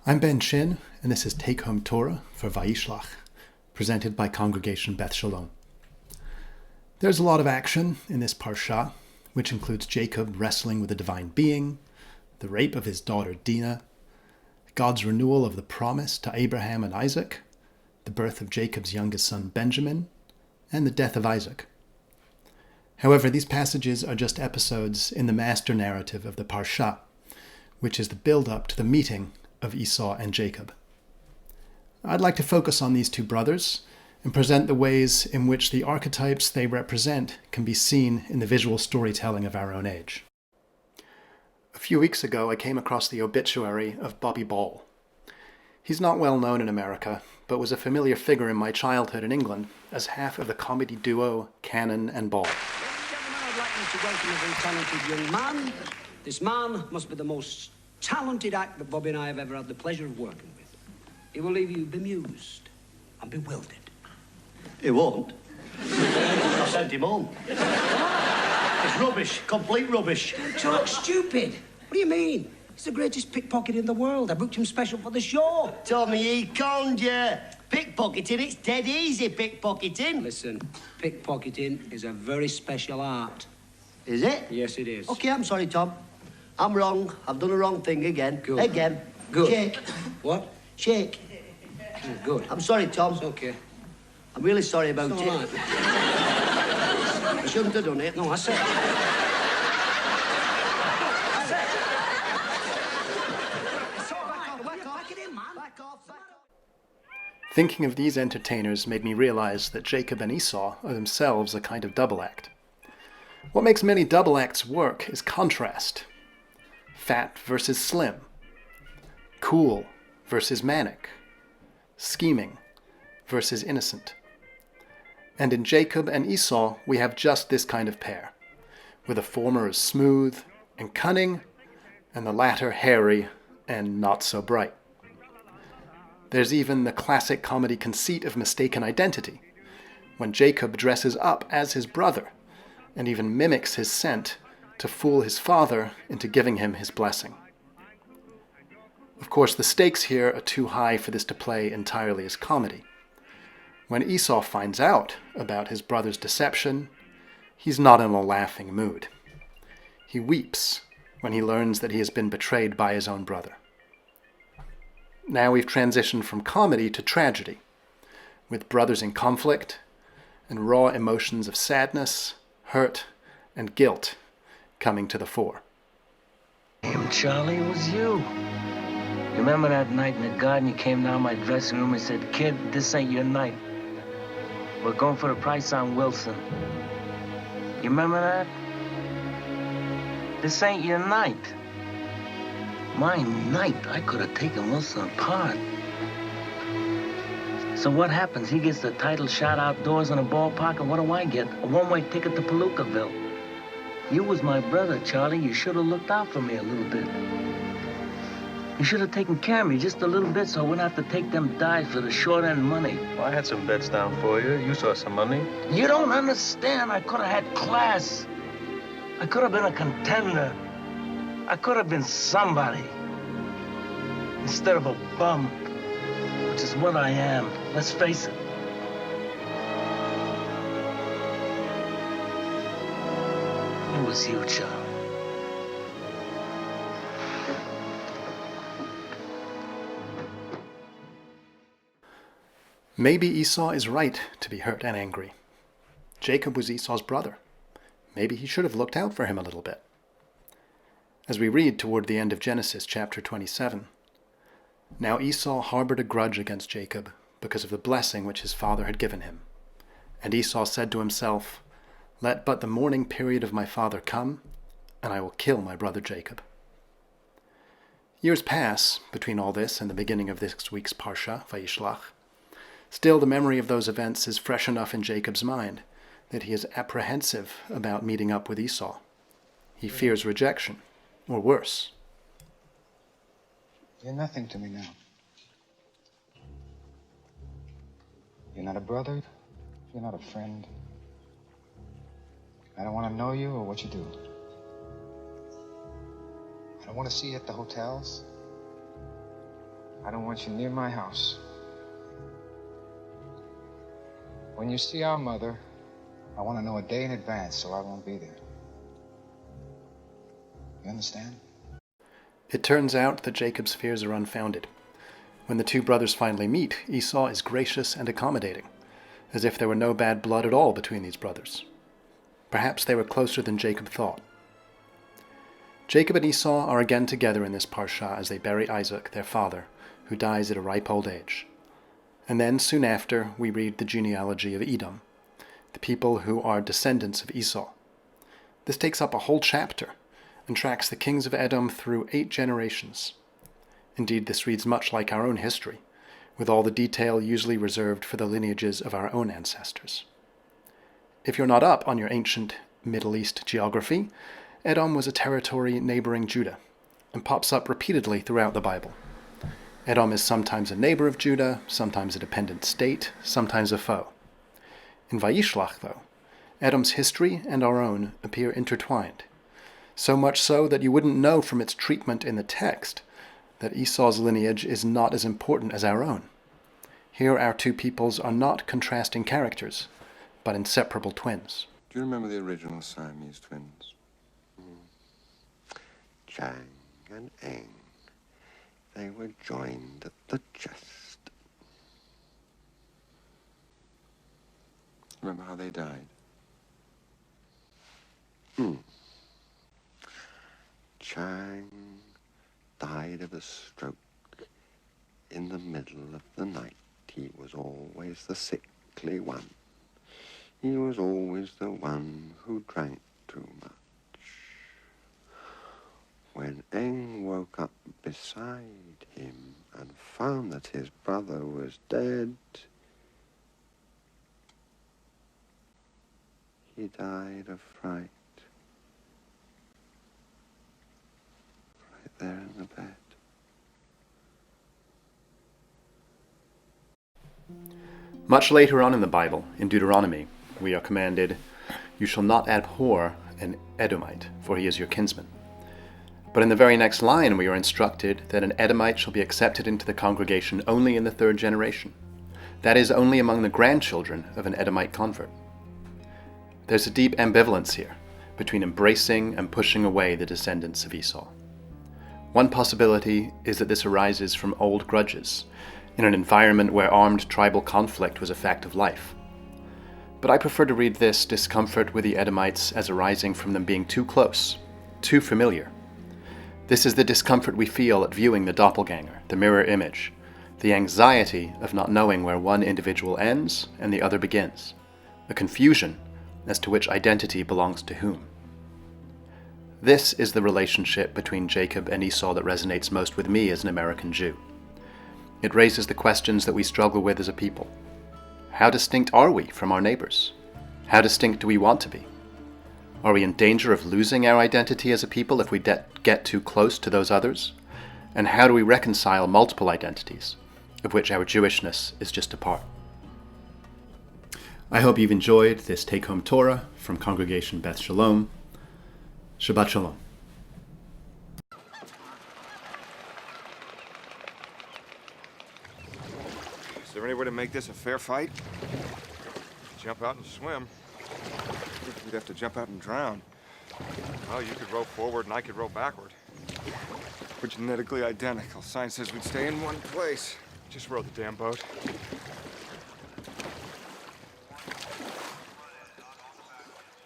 I'm Ben Chinn, and this is Take Home Torah for Vayishlach, presented by Congregation Beth Sholom. There's a lot of action in this parsha, which includes Jacob wrestling with the divine being, the rape of his daughter Dinah, God's renewal of the promise to Abraham and Isaac, the birth of Jacob's youngest son Benjamin, and the death of Isaac. However, these passages are just episodes in the master narrative of the parsha, which is the build-up to the meeting of Esau and Jacob. I'd like to focus on these two brothers and present the ways in which the archetypes they represent can be seen in the visual storytelling of our own age. A few weeks ago, I came across the obituary of Bobby Ball. He's not well known in America, but was a familiar figure in my childhood in England as half of the comedy duo Cannon and Ball. Ladies and gentlemen, I'd like you to welcome a very talented young man. This man must be the most talented act that Bobby and I have ever had the pleasure of working with. He will leave you bemused and bewildered. He won't. I sent him home. It's rubbish, complete rubbish. Talk stupid. What do you mean? He's the greatest pickpocket in the world. I booked him special for the show. Tommy, he conned you. Pickpocketing, it's dead easy pickpocketing. Listen, pickpocketing is a very special art. Is it? Yes, it is. Okay, I'm sorry, Tom. I'm wrong. I've done the wrong thing again. Good. Again. Good. Shake. What? Shake. Good. I'm sorry, Tom. It's okay. I'm really sorry about It's it. all right. I shouldn't have done it. No, I said... Thinking of these entertainers made me realize that Jacob and Esau are themselves a kind of double act. What makes many double acts work is contrast. Fat versus slim. Cool versus manic. Scheming versus innocent. And in Jacob and Esau, we have just this kind of pair, where the former is smooth and cunning, and the latter hairy and not so bright. There's even the classic comedy conceit of mistaken identity, when Jacob dresses up as his brother, and even mimics his scent to fool his father into giving him his blessing. Of course, the stakes here are too high for this to play entirely as comedy. When Esau finds out about his brother's deception, he's not in a laughing mood. He weeps when he learns that he has been betrayed by his own brother. Now we've transitioned from comedy to tragedy, with brothers in conflict and raw emotions of sadness, hurt, and guilt coming to the fore. Damn, Charlie, it was you. You remember that night in the garden? You came down my dressing room and said, "Kid, this ain't your night. We're going for the price on Wilson." You remember that? This ain't your night. My night, I could have taken Wilson apart. So what happens? He gets the title shot outdoors in a ballpark, and what do I get? A one-way ticket to Palookaville. You was my brother, Charlie. You should have looked out for me a little bit. You should have taken care of me just a little bit so I wouldn't have to take them dives for the short-end money. Well, I had some bets down for you. You saw some money. You don't understand. I could have had class. I could have been a contender. I could have been somebody. Instead of a bum, which is what I am. Let's face it. It was you, Charlie. Maybe Esau is right to be hurt and angry. Jacob was Esau's brother. Maybe he should have looked out for him a little bit. As we read toward the end of Genesis chapter 27, now Esau harbored a grudge against Jacob because of the blessing which his father had given him. And Esau said to himself, "Let but the mourning period of my father come, and I will kill my brother Jacob." Years pass between all this and the beginning of this week's parsha, Vayishlach. Still, the memory of those events is fresh enough in Jacob's mind that he is apprehensive about meeting up with Esau. He fears rejection, or worse. You're nothing to me now. You're not a brother. You're not a friend. I don't want to know you or what you do. I don't want to see you at the hotels. I don't want you near my house. When you see our mother, I want to know a day in advance so I won't be there. You understand? It turns out that Jacob's fears are unfounded. When the two brothers finally meet, Esau is gracious and accommodating, as if there were no bad blood at all between these brothers. Perhaps they were closer than Jacob thought. Jacob and Esau are again together in this parsha as they bury Isaac, their father, who dies at a ripe old age. And then, soon after, we read the genealogy of Edom, the people who are descendants of Esau. This takes up a whole chapter and tracks the kings of Edom through 8 generations. Indeed, this reads much like our own history, with all the detail usually reserved for the lineages of our own ancestors. If you're not up on your ancient Middle East geography, Edom was a territory neighboring Judah, and pops up repeatedly throughout the Bible. Edom is sometimes a neighbor of Judah, sometimes a dependent state, sometimes a foe. In Vayishlach, though, Edom's history and our own appear intertwined, so much so that you wouldn't know from its treatment in the text that Esau's lineage is not as important as our own. Here our two peoples are not contrasting characters, but inseparable twins. Do you remember the original Siamese twins? Chang and Eng. They were joined at the chest. Remember how they died? Chang died of a stroke in the middle of the night. He was always the sickly one. He was always the one who drank too much. When Eng woke up beside him and found that his brother was dead, he died of fright. Right there in the bed. Much later on in the Bible, in Deuteronomy, we are commanded, "You shall not abhor an Edomite, for he is your kinsman." But in the very next line, we are instructed that an Edomite shall be accepted into the congregation only in the 3rd generation. That is, only among the grandchildren of an Edomite convert. There's a deep ambivalence here between embracing and pushing away the descendants of Esau. One possibility is that this arises from old grudges, in an environment where armed tribal conflict was a fact of life. But I prefer to read this discomfort with the Edomites as arising from them being too close, too familiar. This is the discomfort we feel at viewing the doppelganger, the mirror image, the anxiety of not knowing where one individual ends and the other begins, a confusion as to which identity belongs to whom. This is the relationship between Jacob and Esau that resonates most with me as an American Jew. It raises the questions that we struggle with as a people. How distinct are we from our neighbors? How distinct do we want to be? Are we in danger of losing our identity as a people if we get too close to those others? And how do we reconcile multiple identities, of which our Jewishness is just a part? I hope you've enjoyed this Take Home Torah from Congregation Beth Sholom. Shabbat Shalom. Is there any way to make this a fair fight? Jump out and swim. We'd have to jump out and drown. Well, you could row forward and I could row backward. We're genetically identical. Science says we'd stay in one place. Just row the damn boat.